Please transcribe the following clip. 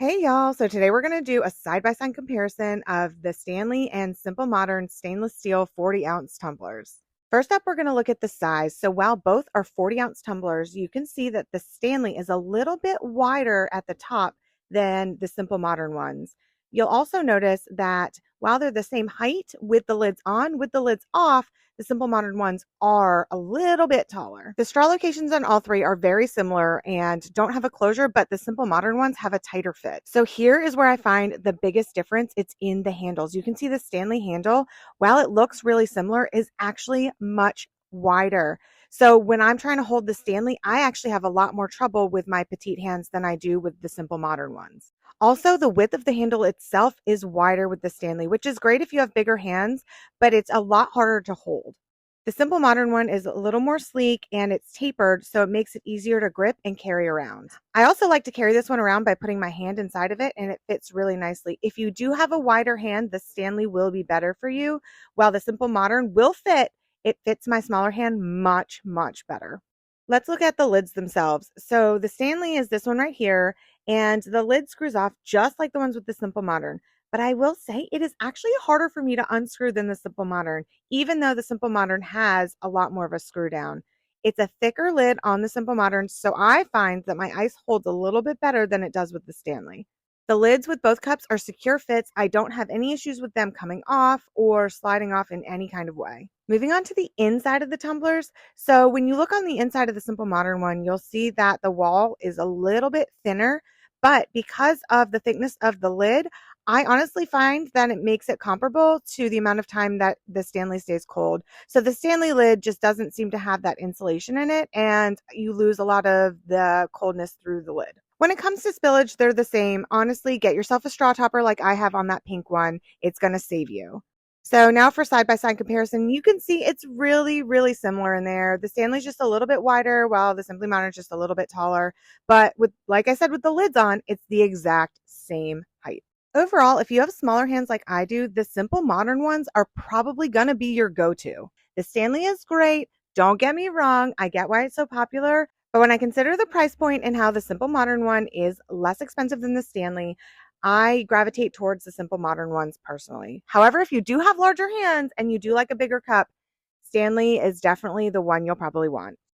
Hey y'all, so today we're going to do a side-by-side comparison of the Stanley and Simple Modern stainless steel 40-ounce tumblers. First up, we're going to look at the size. So while both are 40-ounce tumblers, you can see that the Stanley is a little bit wider at the top than the Simple Modern ones. You'll also notice that while they're the same height with the lids on, with the lids off, the Simple Modern ones are a little bit taller. The straw locations on all three are very similar and don't have a closure, but the Simple Modern ones have a tighter fit. So here is where I find the biggest difference. It's in the handles. You can see the Stanley handle, while it looks really similar, is actually much wider. So when I'm trying to hold the Stanley, I actually have a lot more trouble with my petite hands than I do with the Simple Modern ones. Also, the width of the handle itself is wider with the Stanley, which is great if you have bigger hands, but it's a lot harder to hold. The Simple Modern one is a little more sleek and it's tapered, so it makes it easier to grip and carry around. I also like to carry this one around by putting my hand inside of it, and it fits really nicely. If you do have a wider hand, the Stanley will be better for you, while the Simple Modern will fit. It fits my smaller hand much, much better. Let's look at the lids themselves. So the Stanley is this one right here, and the lid screws off just like the ones with the Simple Modern. But I will say it is actually harder for me to unscrew than the Simple Modern, even though the Simple Modern has a lot more of a screw down. It's a thicker lid on the Simple Modern, so I find that my ice holds a little bit better than it does with the Stanley. The lids with both cups are secure fits. I don't have any issues with them coming off or sliding off in any kind of way. Moving on to the inside of the tumblers. So when you look on the inside of the Simple Modern one, you'll see that the wall is a little bit thinner, but because of the thickness of the lid, I honestly find that it makes it comparable to the amount of time that the Stanley stays cold. So the Stanley lid just doesn't seem to have that insulation in it, and you lose a lot of the coldness through the lid. When it comes to spillage, they're the same. Honestly, get yourself a straw topper like I have on that pink one. It's going to save you. So now for side-by-side comparison, you can see it's really, really similar in there. The Stanley's just a little bit wider, while the Simply Modern is just a little bit taller. But with, like I said, with the lids on, it's the exact same height. Overall, if you have smaller hands like I do, the Simple Modern ones are probably going to be your go-to. The Stanley is great. Don't get me wrong. I get why it's so popular. But when I consider the price point and how the Simple Modern one is less expensive than the Stanley, I gravitate towards the Simple Modern ones personally. However, if you do have larger hands and you do like a bigger cup, Stanley is definitely the one you'll probably want.